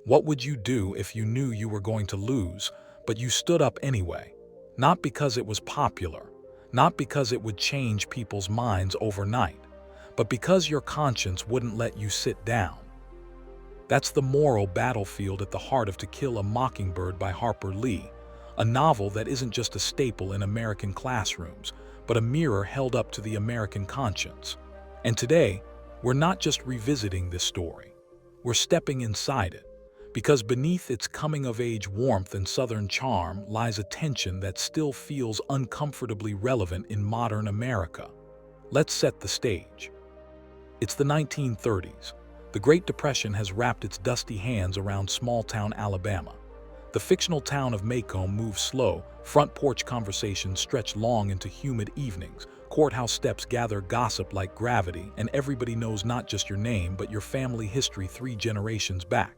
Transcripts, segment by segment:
What would you do if you knew you were going to lose, but you stood up anyway? Not because it was popular, not because it would change people's minds overnight, but because your conscience wouldn't let you sit down. That's the moral battlefield at the heart of To Kill a Mockingbird by Harper Lee, a novel that isn't just a staple in American classrooms, but a mirror held up to the American conscience. And today, we're not just revisiting this story, we're stepping inside it, because beneath its coming-of-age warmth and Southern charm lies a tension that still feels uncomfortably relevant in modern America. Let's set the stage. It's the 1930s. The Great Depression has wrapped its dusty hands around small-town Alabama. The fictional town of Macomb moves slow, front porch conversations stretch long into humid evenings, courthouse steps gather gossip like gravity, and everybody knows not just your name but your family history 3 generations back.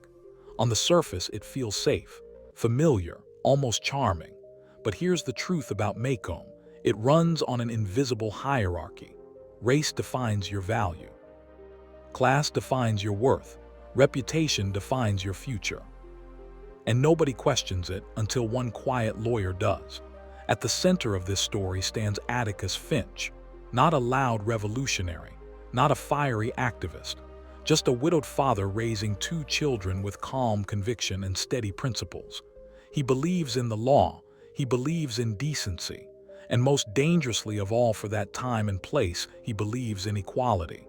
On the surface, it feels safe, familiar, almost charming. But here's the truth about Macomb. It runs on an invisible hierarchy. Race defines your value. Class defines your worth. Reputation defines your future. And nobody questions it until one quiet lawyer does. At the center of this story stands Atticus Finch, not a loud revolutionary, not a fiery activist, just a widowed father raising 2 children with calm conviction and steady principles. He believes in the law, he believes in decency, and most dangerously of all for that time and place, he believes in equality.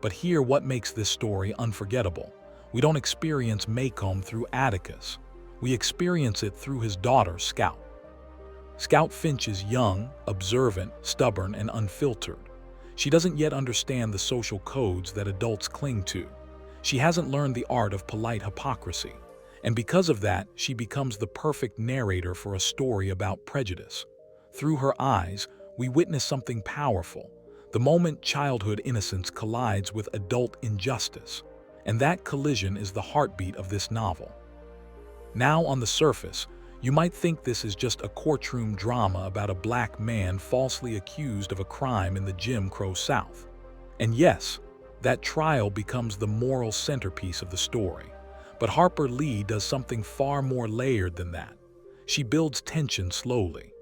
But here, what makes this story unforgettable? We don't experience Macomb through Atticus. We experience it through his daughter, Scout. Scout Finch is young, observant, stubborn, and unfiltered. She doesn't yet understand the social codes that adults cling to. She hasn't learned the art of polite hypocrisy. And because of that, she becomes the perfect narrator for a story about prejudice. Through her eyes, we witness something powerful. The moment childhood innocence collides with adult injustice. And that collision is the heartbeat of this novel. Now, on the surface, you might think this is just a courtroom drama about a black man falsely accused of a crime in the Jim Crow South. And yes, that trial becomes the moral centerpiece of the story. But Harper Lee does something far more layered than that. She builds tension slowly.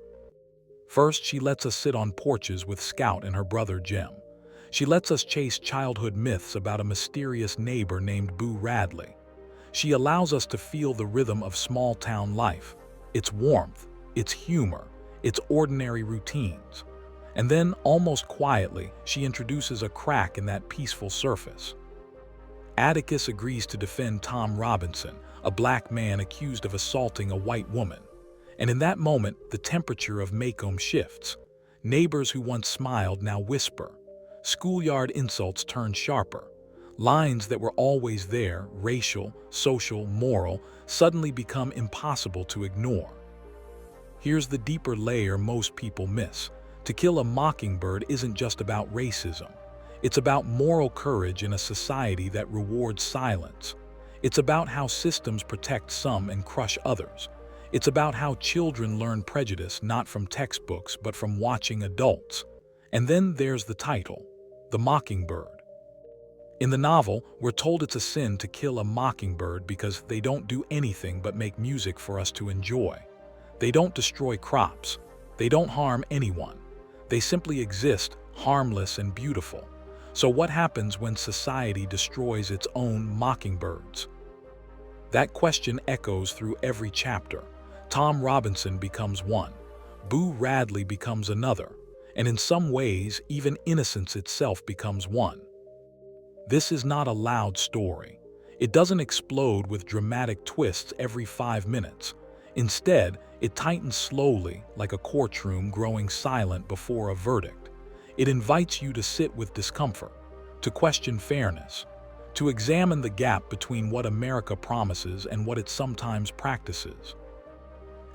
First, she lets us sit on porches with Scout and her brother Jim. She lets us chase childhood myths about a mysterious neighbor named Radley. She allows us to feel the rhythm of small-town life, its warmth, its humor, its ordinary routines. And then, almost quietly, she introduces a crack in that peaceful surface. Atticus agrees to defend Tom Robinson, a black man accused of assaulting a white woman. And in that moment, the temperature of Macomb shifts. Neighbors who once smiled now whisper. Schoolyard insults turn sharper. Lines that were always there, racial, social, moral, suddenly become impossible to ignore. Here's the deeper layer most people miss. To Kill a Mockingbird isn't just about racism. It's about moral courage in a society that rewards silence. It's about how systems protect some and crush others. It's about how children learn prejudice not from textbooks but from watching adults. And then there's the title, The Mockingbird. In the novel, we're told it's a sin to kill a mockingbird because they don't do anything but make music for us to enjoy. They don't destroy crops. They don't harm anyone. They simply exist, harmless and beautiful. So what happens when society destroys its own mockingbirds? That question echoes through every chapter. Tom Robinson becomes one. Radley becomes another. And in some ways, even innocence itself becomes one. This is not a loud story. It doesn't explode with dramatic twists every 5 minutes. Instead, it tightens slowly, like a courtroom growing silent before a verdict. It invites you to sit with discomfort, to question fairness, to examine the gap between what America promises and what it sometimes practices.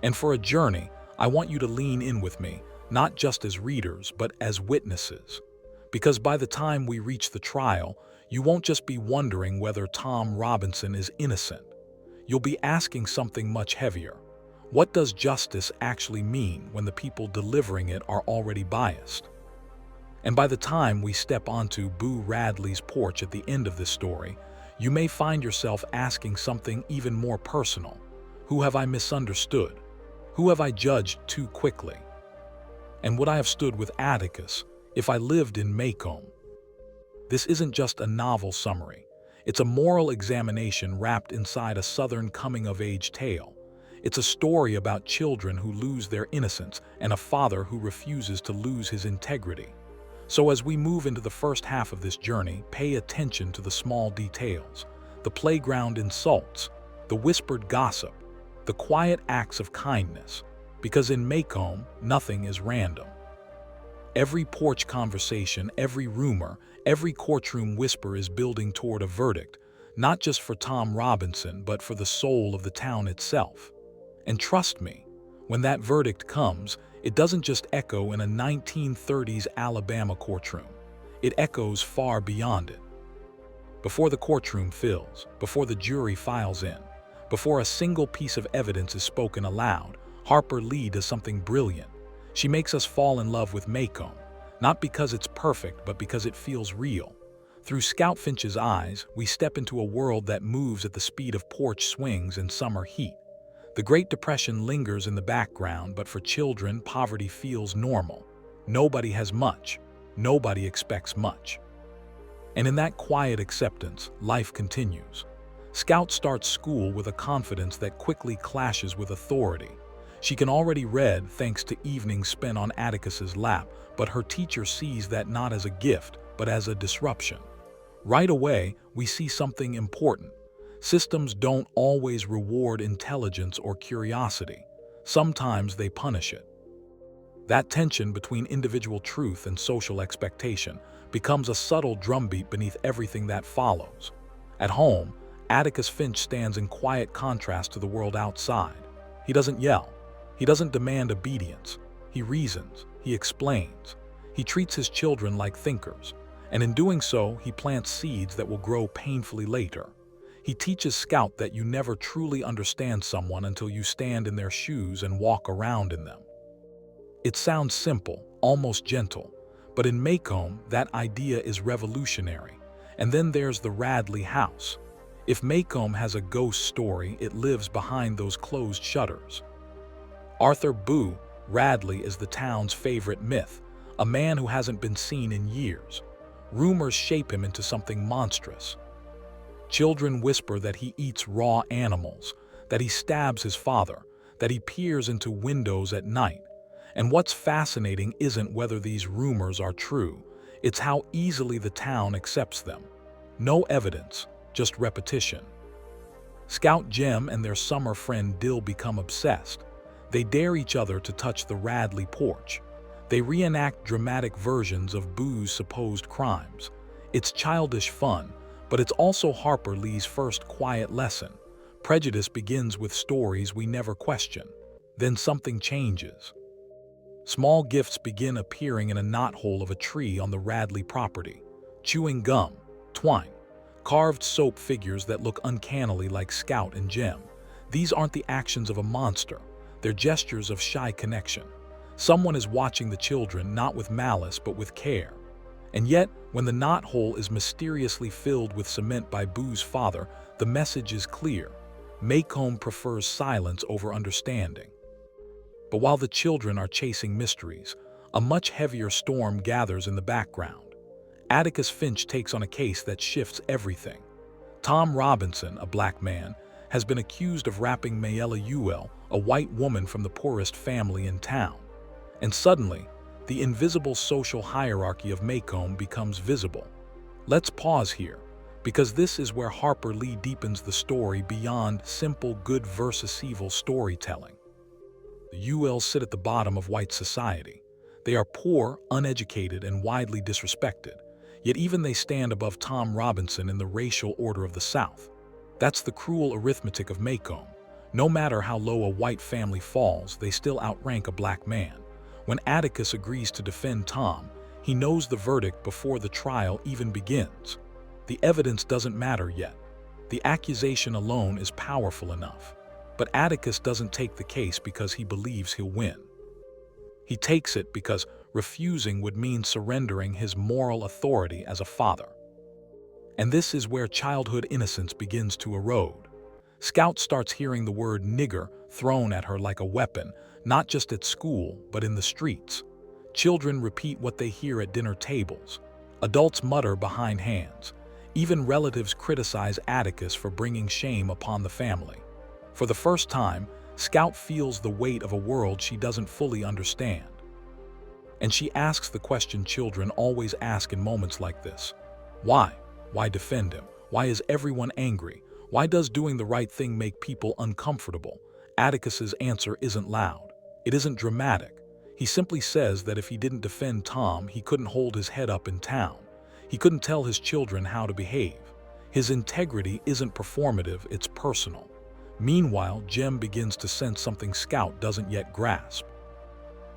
And for a journey, I want you to lean in with me, not just as readers, but as witnesses. Because by the time we reach the trial, you won't just be wondering whether Tom Robinson is innocent. You'll be asking something much heavier. What does justice actually mean when the people delivering it are already biased? And by the time we step onto Radley's porch at the end of this story, you may find yourself asking something even more personal. Who have I misunderstood? Who have I judged too quickly? And would I have stood with Atticus if I lived in Maycomb? This isn't just a novel summary. It's a moral examination wrapped inside a Southern coming-of-age tale. It's a story about children who lose their innocence and a father who refuses to lose his integrity. So as we move into the first half of this journey, pay attention to the small details, the playground insults, the whispered gossip, the quiet acts of kindness, because in Maycomb, nothing is random. Every porch conversation, every rumor, every courtroom whisper is building toward a verdict, not just for Tom Robinson, but for the soul of the town itself. And trust me, when that verdict comes, it doesn't just echo in a 1930s Alabama courtroom. It echoes far beyond it. Before the courtroom fills, before the jury files in, before a single piece of evidence is spoken aloud, Harper Lee does something brilliant. She makes us fall in love with Maycomb, not because it's perfect, but because it feels real. Through Scout Finch's eyes, we step into a world that moves at the speed of porch swings and summer heat. The Great Depression lingers in the background, but for children, poverty feels normal. Nobody has much. Nobody expects much. And in that quiet acceptance, life continues. Scout starts school with a confidence that quickly clashes with authority. She can already read thanks to evenings spent on Atticus's lap, but her teacher sees that not as a gift, but as a disruption. Right away, we see something important. Systems don't always reward intelligence or curiosity. Sometimes they punish it. That tension between individual truth and social expectation becomes a subtle drumbeat beneath everything that follows. At home, Atticus Finch stands in quiet contrast to the world outside. He doesn't yell. He doesn't demand obedience. He reasons. He explains. He treats his children like thinkers. And in doing so, he plants seeds that will grow painfully later. He teaches Scout that you never truly understand someone until you stand in their shoes and walk around in them. It sounds simple, almost gentle, but in Maycomb, that idea is revolutionary. And then there's the Radley house. If Maycomb has a ghost story, it lives behind those closed shutters. Arthur Boo Radley is the town's favorite myth, a man who hasn't been seen in years. Rumors shape him into something monstrous. Children whisper that he eats raw animals, that he stabs his father, that he peers into windows at night. And what's fascinating isn't whether these rumors are true, it's how easily the town accepts them. No evidence, just repetition. Scout Jem and their summer friend Dill become obsessed. They dare each other to touch the Radley porch. They reenact dramatic versions of Boo's supposed crimes. It's childish fun, but it's also Harper Lee's first quiet lesson. Prejudice begins with stories we never question. Then something changes. Small gifts begin appearing in a knothole of a tree on the Radley property. Chewing gum, twine, carved soap figures that look uncannily like Scout and Jem. These aren't the actions of a monster. They're gestures of shy connection. Someone is watching the children, not with malice, but with care. And yet, when the knothole is mysteriously filled with cement by Boo's father, the message is clear. Maycomb prefers silence over understanding. But while the children are chasing mysteries, a much heavier storm gathers in the background. Atticus Finch takes on a case that shifts everything. Tom Robinson, a black man, has been accused of raping Mayella Ewell, a white woman from the poorest family in town. And suddenly, the invisible social hierarchy of Maycomb becomes visible. Let's pause here, because this is where Harper Lee deepens the story beyond simple good versus evil storytelling. The Ewells sit at the bottom of white society. They are poor, uneducated, and widely disrespected, yet even they stand above Tom Robinson in the racial order of the South. That's the cruel arithmetic of Maycomb. No matter how low a white family falls, they still outrank a black man. When Atticus agrees to defend Tom, he knows the verdict before the trial even begins. The evidence doesn't matter yet. The accusation alone is powerful enough. But Atticus doesn't take the case because he believes he'll win. He takes it because refusing would mean surrendering his moral authority as a father. And this is where childhood innocence begins to erode. Scout starts hearing the word nigger thrown at her like a weapon, not just at school, but in the streets. Children repeat what they hear at dinner tables. Adults mutter behind hands. Even relatives criticize Atticus for bringing shame upon the family. For the first time, Scout feels the weight of a world she doesn't fully understand. And she asks the question children always ask in moments like this. Why? Why defend him? Why is everyone angry? Why does doing the right thing make people uncomfortable? Atticus's answer isn't loud. It isn't dramatic. He simply says that if he didn't defend Tom, he couldn't hold his head up in town. He couldn't tell his children how to behave. His integrity isn't performative, it's personal. Meanwhile, Jem begins to sense something Scout doesn't yet grasp.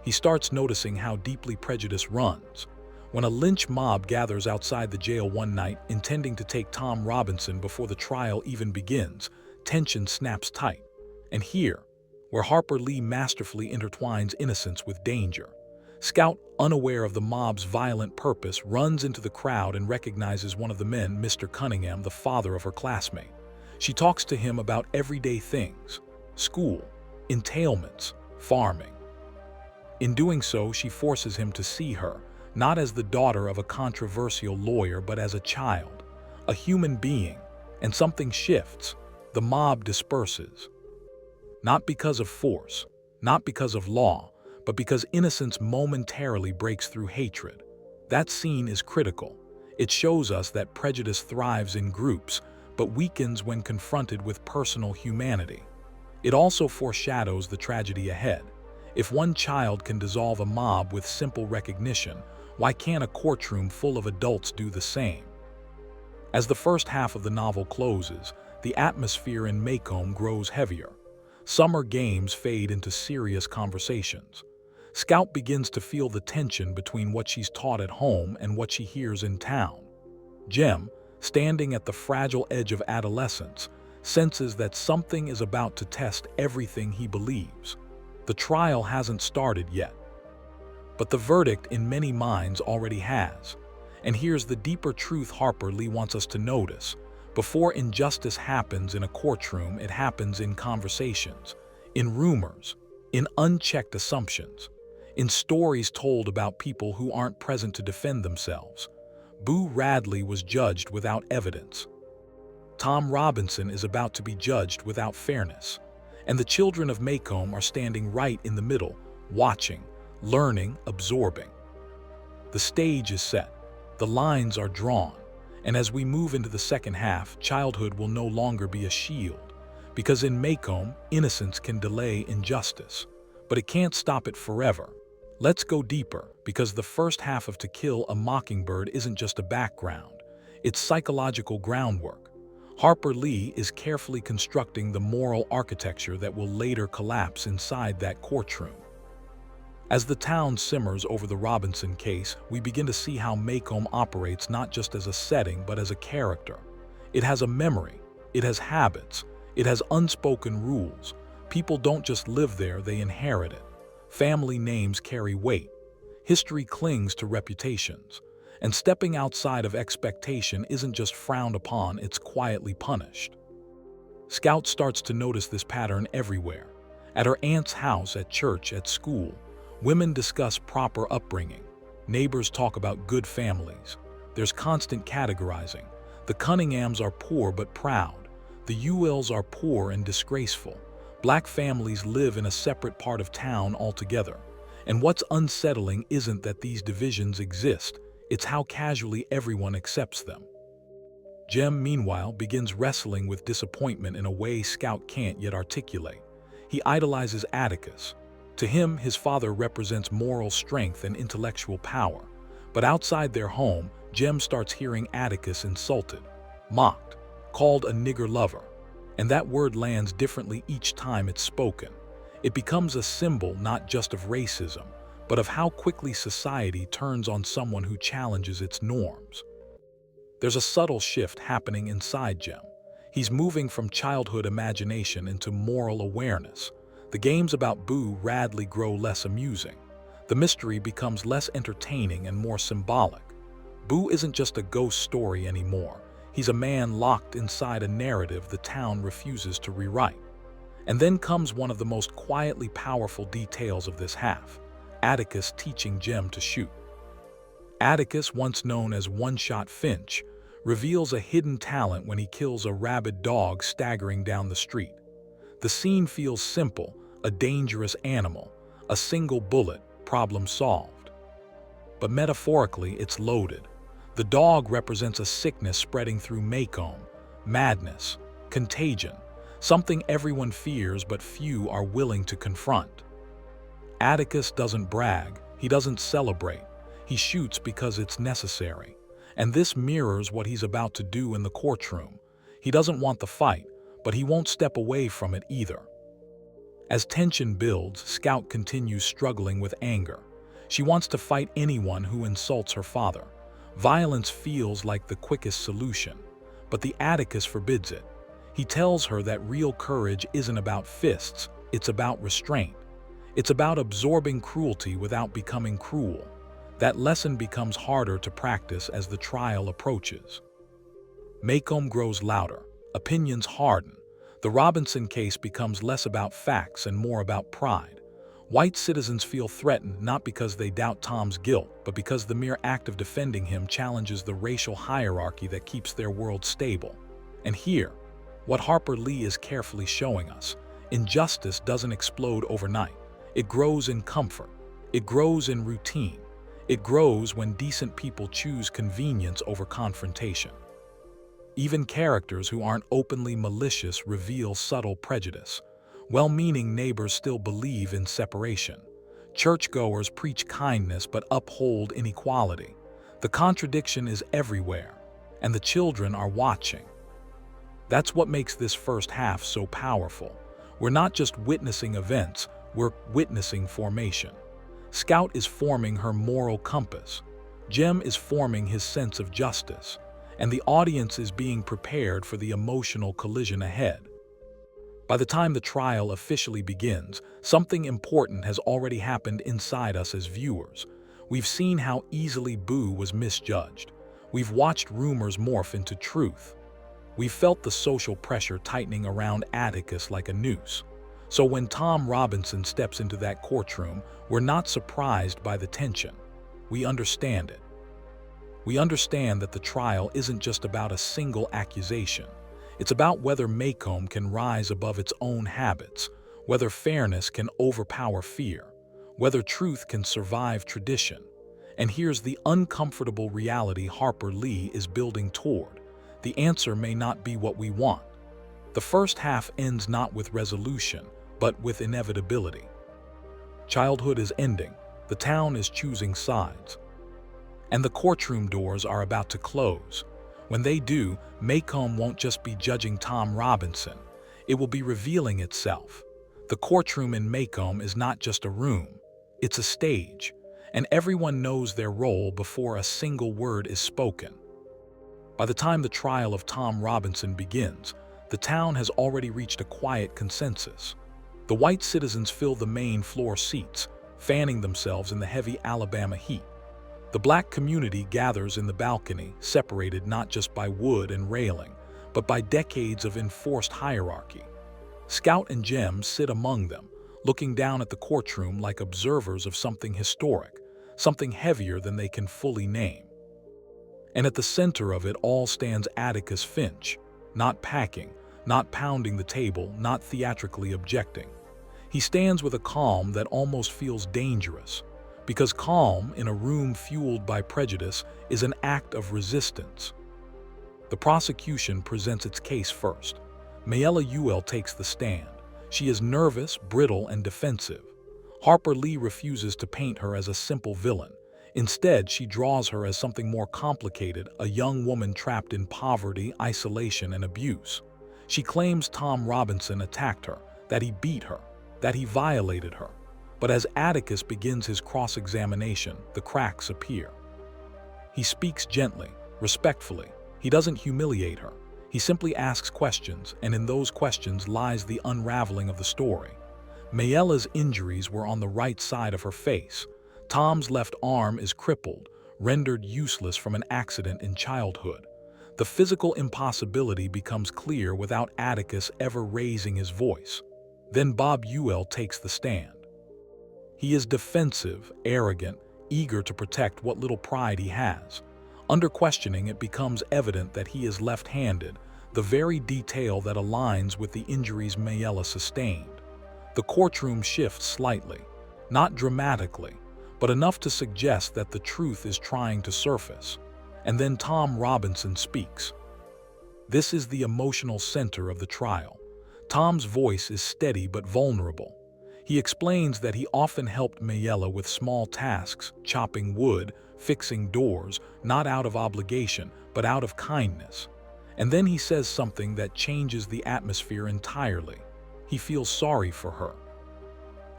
He starts noticing how deeply prejudice runs. When a lynch mob gathers outside the jail one night intending to take Tom Robinson before the trial even begins, tension snaps tight. And here, where Harper Lee masterfully intertwines innocence with danger, Scout, unaware of the mob's violent purpose, runs into the crowd and recognizes one of the men, Mr. Cunningham, the father of her classmate. She talks to him about everyday things: school, entailments, farming. In doing so, she forces him to see her, not as the daughter of a controversial lawyer, but as a child, a human being, and something shifts. The mob disperses. Not because of force, not because of law, but because innocence momentarily breaks through hatred. That scene is critical. It shows us that prejudice thrives in groups, but weakens when confronted with personal humanity. It also foreshadows the tragedy ahead. If one child can dissolve a mob with simple recognition, why can't a courtroom full of adults do the same? As the first half of the novel closes, the atmosphere in Maycomb grows heavier. Summer games fade into serious conversations. Scout begins to feel the tension between what she's taught at home and what she hears in town. Jem, standing at the fragile edge of adolescence, senses that something is about to test everything he believes. The trial hasn't started yet, but the verdict in many minds already has. And here's the deeper truth Harper Lee wants us to notice. Before injustice happens in a courtroom, it happens in conversations, in rumors, in unchecked assumptions, in stories told about people who aren't present to defend themselves. Boo Radley was judged without evidence. Tom Robinson is about to be judged without fairness. And the children of Maycomb are standing right in the middle, watching, learning, absorbing. The stage is set, the lines are drawn, and as we move into the second half, childhood will no longer be a shield. Because in Maycomb, innocence can delay injustice, but it can't stop it forever. Let's go deeper, because the first half of To Kill a Mockingbird isn't just a background, it's psychological groundwork. Harper Lee is carefully constructing the moral architecture that will later collapse inside that courtroom. As the town simmers over the Robinson case, we begin to see how Maycomb operates not just as a setting but as a character. It has a memory, it has habits, it has unspoken rules. People don't just live there, they inherit it. Family names carry weight. History clings to reputations. And stepping outside of expectation isn't just frowned upon, it's quietly punished. Scout starts to notice this pattern everywhere. At her aunt's house, at church, at school, women discuss proper upbringing. Neighbors talk about good families. There's constant categorizing. The Cunninghams are poor but proud. The Ewells are poor and disgraceful. Black families live in a separate part of town altogether. And what's unsettling isn't that these divisions exist, it's how casually everyone accepts them. Jem, meanwhile, begins wrestling with disappointment in a way Scout can't yet articulate. He idolizes Atticus. To him, his father represents moral strength and intellectual power. But outside their home, Jem starts hearing Atticus insulted, mocked, called a nigger lover. And that word lands differently each time it's spoken. It becomes a symbol not just of racism, but of how quickly society turns on someone who challenges its norms. There's a subtle shift happening inside Jem. He's moving from childhood imagination into moral awareness. The games about Boo Radley grow less amusing. The mystery becomes less entertaining and more symbolic. Boo isn't just a ghost story anymore. He's a man locked inside a narrative the town refuses to rewrite. And then comes one of the most quietly powerful details of this half: Atticus teaching Jem to shoot. Atticus, once known as One-Shot Finch, reveals a hidden talent when he kills a rabid dog staggering down the street. The scene feels simple: a dangerous animal, a single bullet, problem solved. But metaphorically, it's loaded. The dog represents a sickness spreading through Maycomb, madness, contagion, something everyone fears but few are willing to confront. Atticus doesn't brag, he doesn't celebrate, he shoots because it's necessary. And this mirrors what he's about to do in the courtroom. He doesn't want the fight, but he won't step away from it either. As tension builds, Scout continues struggling with anger. She wants to fight anyone who insults her father. Violence feels like the quickest solution, but the Atticus forbids it. He tells her that real courage isn't about fists, it's about restraint. It's about absorbing cruelty without becoming cruel. That lesson becomes harder to practice as the trial approaches. Maycomb grows louder, opinions harden. The Robinson case becomes less about facts and more about pride. White citizens feel threatened not because they doubt Tom's guilt, but because the mere act of defending him challenges the racial hierarchy that keeps their world stable. And here, what Harper Lee is carefully showing us: injustice doesn't explode overnight. It grows in comfort. It grows in routine. It grows when decent people choose convenience over confrontation. Even characters who aren't openly malicious reveal subtle prejudice. Well-meaning neighbors still believe in separation. Churchgoers preach kindness but uphold inequality. The contradiction is everywhere, and the children are watching. That's what makes this first half so powerful. We're not just witnessing events, we're witnessing formation. Scout is forming her moral compass. Jem is forming his sense of justice. And the audience is being prepared for the emotional collision ahead. By the time the trial officially begins, something important has already happened inside us as viewers. We've seen how easily Boo was misjudged. We've watched rumors morph into truth. We've felt the social pressure tightening around Atticus like a noose. So when Tom Robinson steps into that courtroom, we're not surprised by the tension. We understand it. We understand that the trial isn't just about a single accusation. It's about whether Maycomb can rise above its own habits, whether fairness can overpower fear, whether truth can survive tradition. And here's the uncomfortable reality Harper Lee is building toward: the answer may not be what we want. The first half ends not with resolution, but with inevitability. Childhood is ending, the town is choosing sides, and the courtroom doors are about to close. When they do, Maycomb won't just be judging Tom Robinson, it will be revealing itself. The courtroom in Maycomb is not just a room, it's a stage, and everyone knows their role before a single word is spoken. By the time the trial of Tom Robinson begins, the town has already reached a quiet consensus. The white citizens fill the main floor seats, fanning themselves in the heavy Alabama heat. The black community gathers in the balcony, separated not just by wood and railing, but by decades of enforced hierarchy. Scout and Jem sit among them, looking down at the courtroom like observers of something historic, something heavier than they can fully name. And at the center of it all stands Atticus Finch, not packing, not pounding the table, not theatrically objecting. He stands with a calm that almost feels dangerous, because calm in a room fueled by prejudice is an act of resistance. The prosecution presents its case first. Mayella Ewell takes the stand. She is nervous, brittle, and defensive. Harper Lee refuses to paint her as a simple villain. Instead, she draws her as something more complicated, a young woman trapped in poverty, isolation, and abuse. She claims Tom Robinson attacked her, that he beat her, that he violated her. But as Atticus begins his cross-examination, the cracks appear. He speaks gently, respectfully. He doesn't humiliate her. He simply asks questions, and in those questions lies the unraveling of the story. Mayella's injuries were on the right side of her face. Tom's left arm is crippled, rendered useless from an accident in childhood. The physical impossibility becomes clear without Atticus ever raising his voice. Then Bob Ewell takes the stand. He is defensive, arrogant, eager to protect what little pride he has. Under questioning, it becomes evident that he is left-handed, the very detail that aligns with the injuries Mayella sustained. The courtroom shifts slightly, not dramatically, but enough to suggest that the truth is trying to surface. And then Tom Robinson speaks. This is the emotional center of the trial. Tom's voice is steady but vulnerable. He explains that he often helped Mayella with small tasks, chopping wood, fixing doors, not out of obligation, but out of kindness. And then he says something that changes the atmosphere entirely. He feels sorry for her.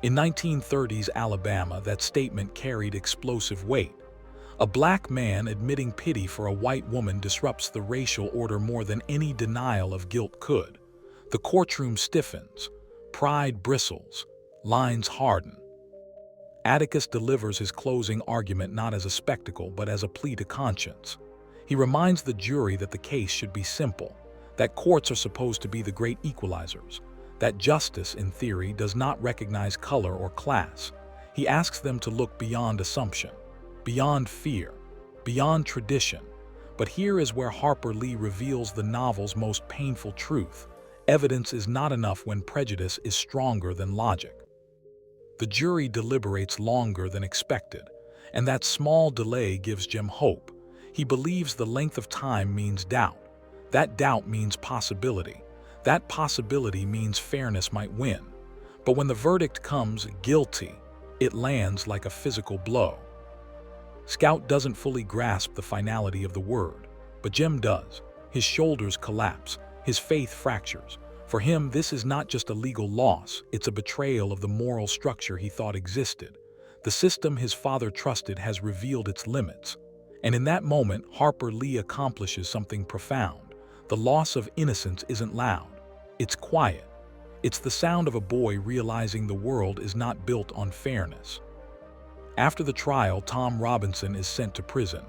In 1930s Alabama, that statement carried explosive weight. A black man admitting pity for a white woman disrupts the racial order more than any denial of guilt could. The courtroom stiffens, pride bristles, lines harden. Atticus delivers his closing argument not as a spectacle but as a plea to conscience. He reminds the jury that the case should be simple, that courts are supposed to be the great equalizers, that justice, in theory, does not recognize color or class. He asks them to look beyond assumption, beyond fear, beyond tradition. But here is where Harper Lee reveals the novel's most painful truth. Evidence is not enough when prejudice is stronger than logic. The jury deliberates longer than expected, and that small delay gives Jim hope. He believes the length of time means doubt. That doubt means possibility. That possibility means fairness might win. But when the verdict comes guilty, it lands like a physical blow. Scout doesn't fully grasp the finality of the word, but Jim does. His shoulders collapse, his faith fractures. For him, this is not just a legal loss, it's a betrayal of the moral structure he thought existed. The system his father trusted has revealed its limits. And in that moment, Harper Lee accomplishes something profound. The loss of innocence isn't loud. It's quiet. It's the sound of a boy realizing the world is not built on fairness. After the trial, Tom Robinson is sent to prison.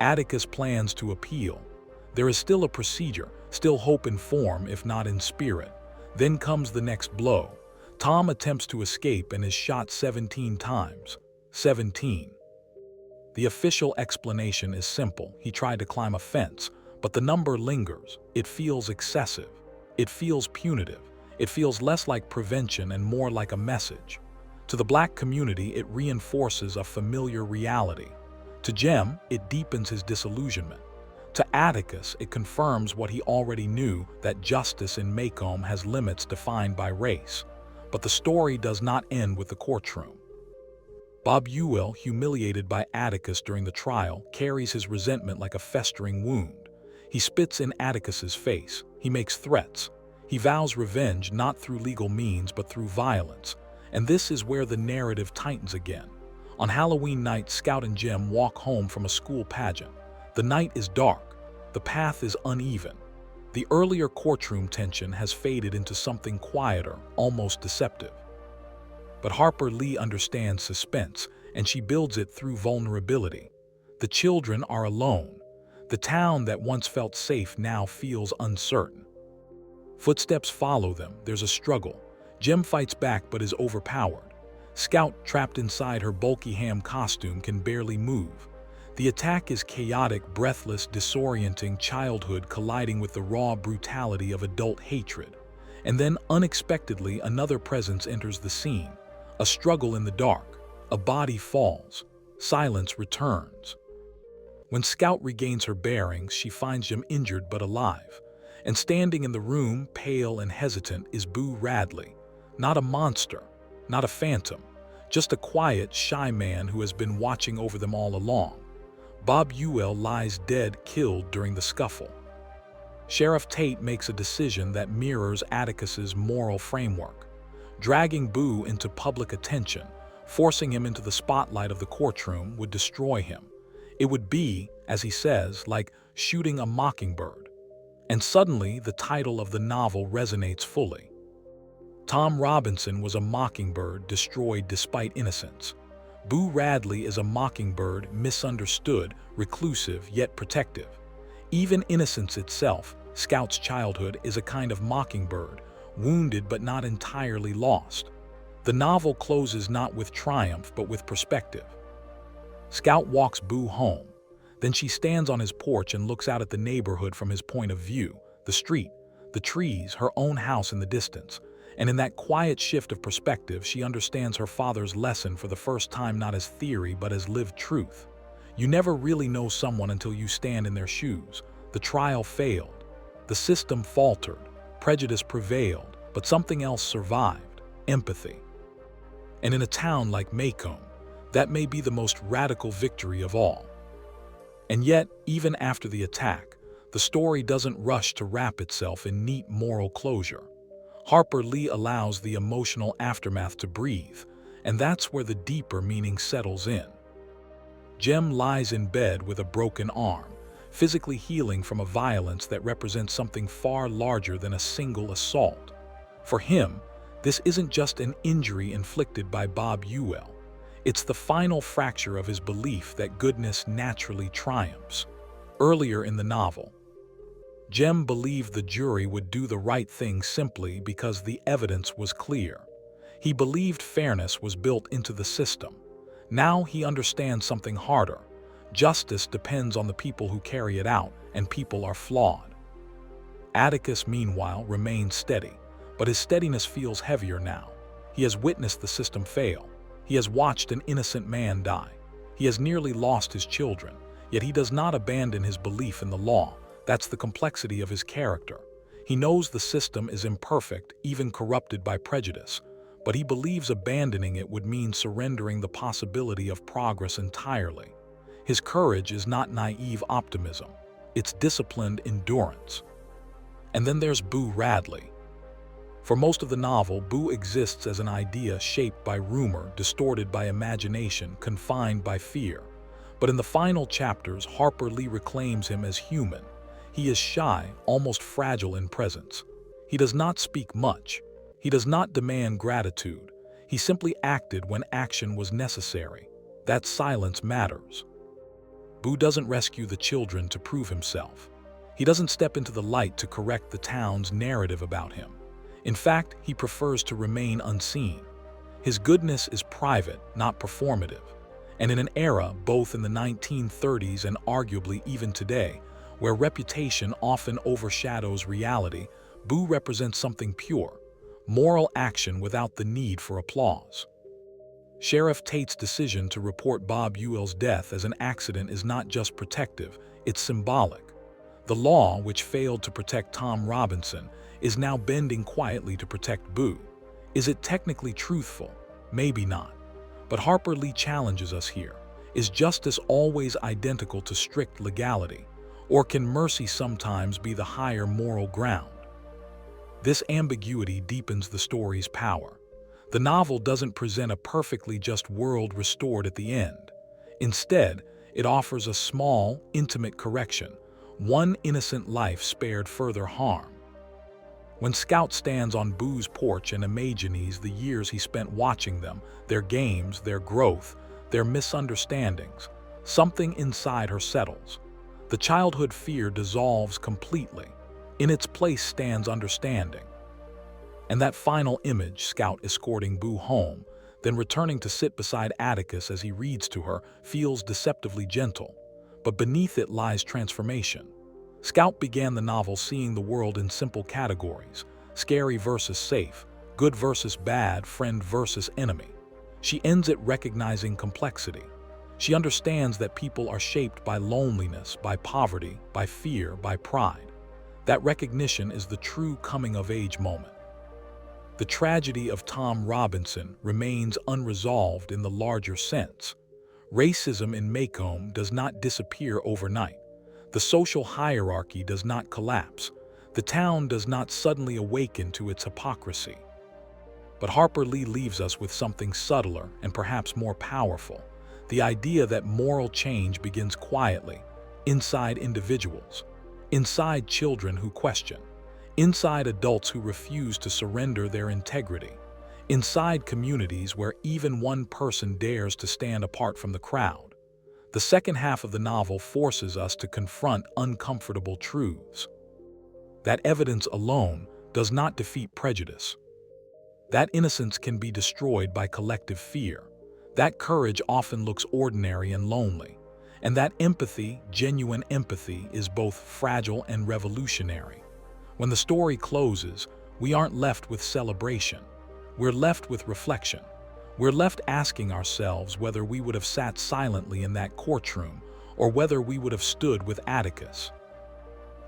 Atticus plans to appeal. There is still a procedure, still hope in form if not in spirit. Then comes the next blow. Tom attempts to escape and is shot 17 times. 17. The official explanation is simple. He tried to climb a fence, but the number lingers. It feels excessive. It feels punitive. It feels less like prevention and more like a message. To the black community, it reinforces a familiar reality. To Jem, it deepens his disillusionment. To Atticus, it confirms what he already knew, that justice in Macomb has limits defined by race. But the story does not end with the courtroom. Bob Ewell, humiliated by Atticus during the trial, carries his resentment like a festering wound. He spits in Atticus's face. He makes threats. He vows revenge not through legal means but through violence. And this is where the narrative tightens again. On Halloween night, Scout and Jim walk home from a school pageant. The night is dark. The path is uneven. The earlier courtroom tension has faded into something quieter, almost deceptive. But Harper Lee understands suspense, and she builds it through vulnerability. The children are alone. The town that once felt safe now feels uncertain. Footsteps follow them. There's a struggle. Jim fights back but is overpowered. Scout, trapped inside her bulky ham costume, can barely move. The attack is chaotic, breathless, disorienting childhood colliding with the raw brutality of adult hatred. And then, unexpectedly, another presence enters the scene. A struggle in the dark. A body falls. Silence returns. When Scout regains her bearings, she finds Jim injured but alive. And standing in the room, pale and hesitant, is Boo Radley. Not a monster, not a phantom, just a quiet, shy man who has been watching over them all along. Bob Ewell lies dead, killed during the scuffle. Sheriff Tate makes a decision that mirrors Atticus's moral framework, dragging Boo into public attention, forcing him into the spotlight of the courtroom would destroy him. It would be, as he says, like shooting a mockingbird. And suddenly, the title of the novel resonates fully. Tom Robinson was a mockingbird destroyed despite innocence. Boo Radley is a mockingbird misunderstood, reclusive yet protective. Even innocence itself, Scout's childhood, is a kind of mockingbird, wounded but not entirely lost. The novel closes not with triumph but with perspective. Scout walks Boo home. Then she stands on his porch and looks out at the neighborhood from his point of view, the street, the trees, her own house in the distance. And in that quiet shift of perspective, she understands her father's lesson for the first time, not as theory but as lived truth. You never really know someone until you stand in their shoes. The trial failed. The system faltered. Prejudice prevailed. But something else survived: empathy. And in a town like Mockingbird, that may be the most radical victory of all. And yet, even after the attack, the story doesn't rush to wrap itself in neat moral closure. Harper Lee allows the emotional aftermath to breathe, and that's where the deeper meaning settles in. Jem lies in bed with a broken arm, physically healing from a violence that represents something far larger than a single assault. For him, this isn't just an injury inflicted by Bob Ewell. It's the final fracture of his belief that goodness naturally triumphs. Earlier in the novel, Jem believed the jury would do the right thing simply because the evidence was clear. He believed fairness was built into the system. Now he understands something harder. Justice depends on the people who carry it out, and people are flawed. Atticus, meanwhile, remains steady, but his steadiness feels heavier now. He has witnessed the system fail. He has watched an innocent man die. He has nearly lost his children, yet he does not abandon his belief in the law. That's the complexity of his character. He knows the system is imperfect, even corrupted by prejudice, but he believes abandoning it would mean surrendering the possibility of progress entirely. His courage is not naive optimism. It's disciplined endurance. And then there's Boo Radley. For most of the novel, Boo exists as an idea shaped by rumor, distorted by imagination, confined by fear. But in the final chapters, Harper Lee reclaims him as human. He is shy, almost fragile in presence. He does not speak much. He does not demand gratitude. He simply acted when action was necessary. That silence matters. Boo doesn't rescue the children to prove himself. He doesn't step into the light to correct the town's narrative about him. In fact, he prefers to remain unseen. His goodness is private, not performative. And in an era, both in the 1930s and arguably even today, where reputation often overshadows reality, Boo represents something pure: moral action without the need for applause. Sheriff Tate's decision to report Bob Ewell's death as an accident is not just protective, it's symbolic. The law, which failed to protect Tom Robinson, is now bending quietly to protect Boo. Is it technically truthful? Maybe not. But Harper Lee challenges us here. Is justice always identical to strict legality? Or can mercy sometimes be the higher moral ground? This ambiguity deepens the story's power. The novel doesn't present a perfectly just world restored at the end. Instead, it offers a small, intimate correction, one innocent life spared further harm. When Scout stands on Boo's porch and imagines the years he spent watching them, their games, their growth, their misunderstandings, something inside her settles. The childhood fear dissolves completely. In its place stands understanding. And that final image, Scout escorting Boo home, then returning to sit beside Atticus as he reads to her, feels deceptively gentle. But beneath it lies transformation. Scout began the novel seeing the world in simple categories: scary versus safe, good versus bad, friend versus enemy. She ends it recognizing complexity. She understands that people are shaped by loneliness, by poverty, by fear, by pride. That recognition is the true coming-of-age moment. The tragedy of Tom Robinson remains unresolved in the larger sense. Racism in Mockingbird does not disappear overnight. The social hierarchy does not collapse. The town does not suddenly awaken to its hypocrisy. But Harper Lee leaves us with something subtler and perhaps more powerful: the idea that moral change begins quietly, inside individuals, inside children who question, inside adults who refuse to surrender their integrity, inside communities where even one person dares to stand apart from the crowd. The second half of the novel forces us to confront uncomfortable truths. That evidence alone does not defeat prejudice. That innocence can be destroyed by collective fear. That courage often looks ordinary and lonely. And that empathy, genuine empathy, is both fragile and revolutionary. When the story closes, we aren't left with celebration. We're left with reflection. We're left asking ourselves whether we would have sat silently in that courtroom or whether we would have stood with Atticus.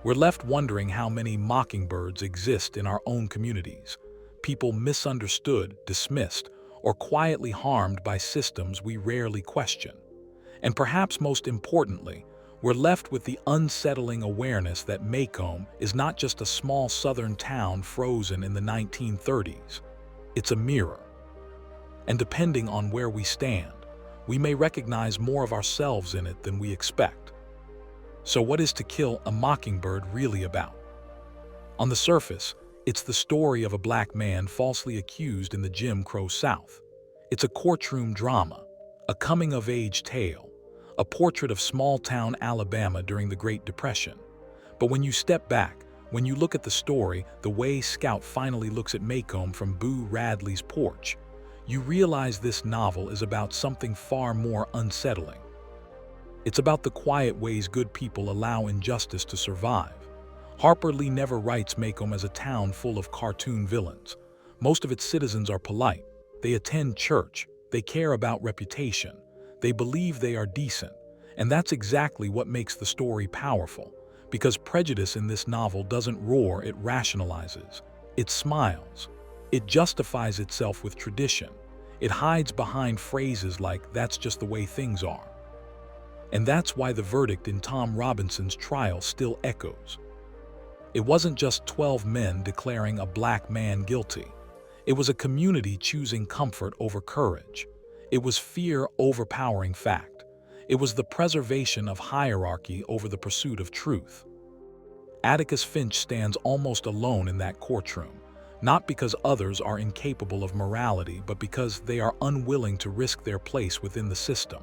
We're left wondering how many mockingbirds exist in our own communities, people misunderstood, dismissed, or quietly harmed by systems we rarely question. And perhaps most importantly, we're left with the unsettling awareness that Macomb is not just a small southern town frozen in the 1930s. It's a mirror. And depending on where we stand, we may recognize more of ourselves in it than we expect. So what is To Kill a Mockingbird really about? On the surface, it's the story of a black man falsely accused in the Jim Crow South. It's a courtroom drama, a coming-of-age tale, a portrait of small-town Alabama during the Great Depression. But when you step back, when you look at the story, the way Scout finally looks at Macomb from Boo Radley's porch, you realize this novel is about something far more unsettling. It's about the quiet ways good people allow injustice to survive. Harper Lee never writes Macomb as a town full of cartoon villains. Most of its citizens are polite. They attend church. They care about reputation. They believe they are decent. And that's exactly what makes the story powerful. Because prejudice in this novel doesn't roar, it rationalizes. It smiles. It justifies itself with tradition. It hides behind phrases like, "That's just the way things are." And that's why the verdict in Tom Robinson's trial still echoes. It wasn't just 12 men declaring a black man guilty. It was a community choosing comfort over courage. It was fear overpowering fact. It was the preservation of hierarchy over the pursuit of truth. Atticus Finch stands almost alone in that courtroom, not because others are incapable of morality, but because they are unwilling to risk their place within the system.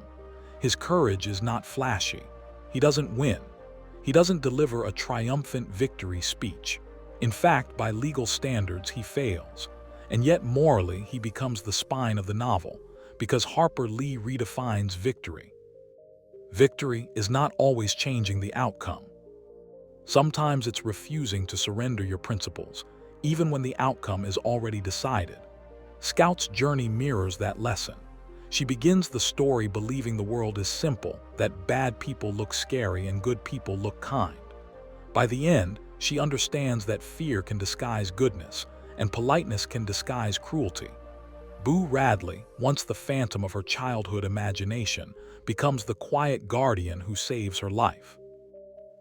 His courage is not flashy. He doesn't win. He doesn't deliver a triumphant victory speech. In fact, by legal standards, he fails. And yet morally, he becomes the spine of the novel, because Harper Lee redefines victory. Victory is not always changing the outcome. Sometimes it's refusing to surrender your principles, even when the outcome is already decided. Scout's journey mirrors that lesson. She begins the story believing the world is simple, that bad people look scary and good people look kind. By the end, she understands that fear can disguise goodness, and politeness can disguise cruelty. Boo Radley, once the phantom of her childhood imagination, becomes the quiet guardian who saves her life.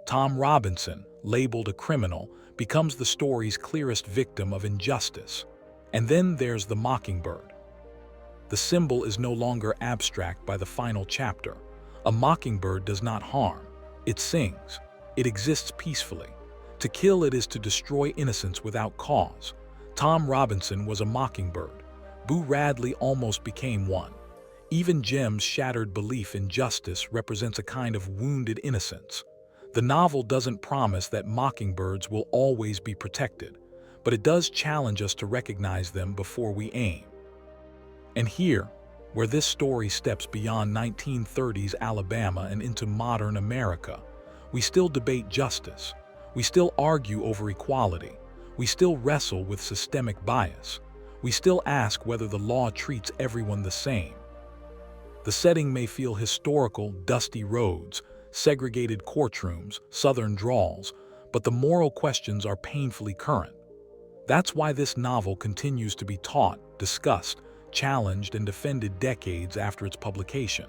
Tom Robinson, labeled a criminal, becomes the story's clearest victim of injustice. And then there's the mockingbird. The symbol is no longer abstract by the final chapter. A mockingbird does not harm. It sings. It exists peacefully. To kill it is to destroy innocence without cause. Tom Robinson was a mockingbird. Boo Radley almost became one. Even Jem's shattered belief in justice represents a kind of wounded innocence. The novel doesn't promise that mockingbirds will always be protected, but it does challenge us to recognize them before we aim. And here, where this story steps beyond 1930s Alabama and into modern America, we still debate justice. We still argue over equality. We still wrestle with systemic bias. We still ask whether the law treats everyone the same. The setting may feel historical, dusty roads, segregated courtrooms, southern drawls, but the moral questions are painfully current. That's why this novel continues to be taught, discussed, challenged, and defended decades after its publication.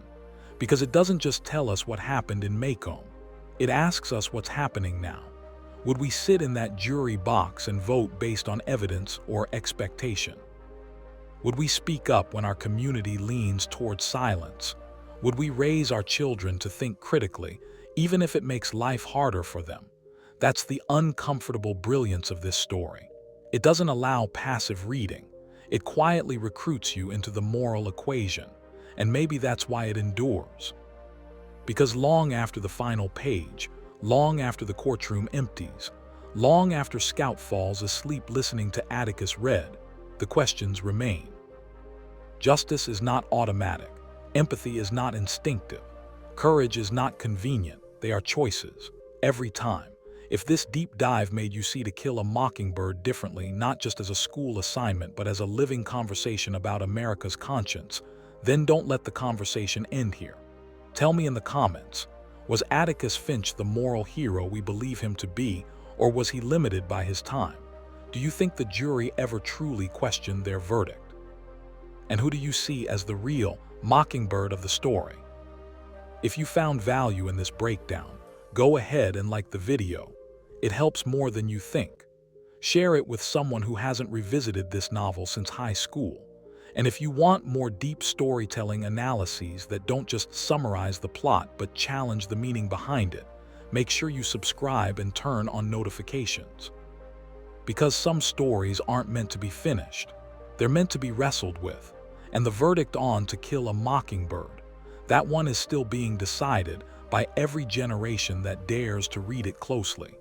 Because it doesn't just tell us what happened in Macomb. It asks us what's happening now. Would we sit in that jury box and vote based on evidence or expectation? Would we speak up when our community leans toward silence? Would we raise our children to think critically, even if it makes life harder for them? That's the uncomfortable brilliance of this story. It doesn't allow passive reading. It quietly recruits you into the moral equation, and maybe that's why it endures. Because long after the final page, long after the courtroom empties, long after Scout falls asleep listening to Atticus read, the questions remain. Justice is not automatic. Empathy is not instinctive. Courage is not convenient. They are choices. Every time. If this deep dive made you see To Kill a Mockingbird differently, not just as a school assignment, but as a living conversation about America's conscience, then don't let the conversation end here. Tell me in the comments, was Atticus Finch the moral hero we believe him to be, or was he limited by his time? Do you think the jury ever truly questioned their verdict? And who do you see as the real Mockingbird of the story? If you found value in this breakdown, go ahead and like the video. It helps more than you think. Share it with someone who hasn't revisited this novel since high school. And if you want more deep storytelling analyses that don't just summarize the plot but challenge the meaning behind it, make sure you subscribe and turn on notifications. Because some stories aren't meant to be finished. They're meant to be wrestled with. And the verdict on To Kill a Mockingbird, that one is still being decided by every generation that dares to read it closely.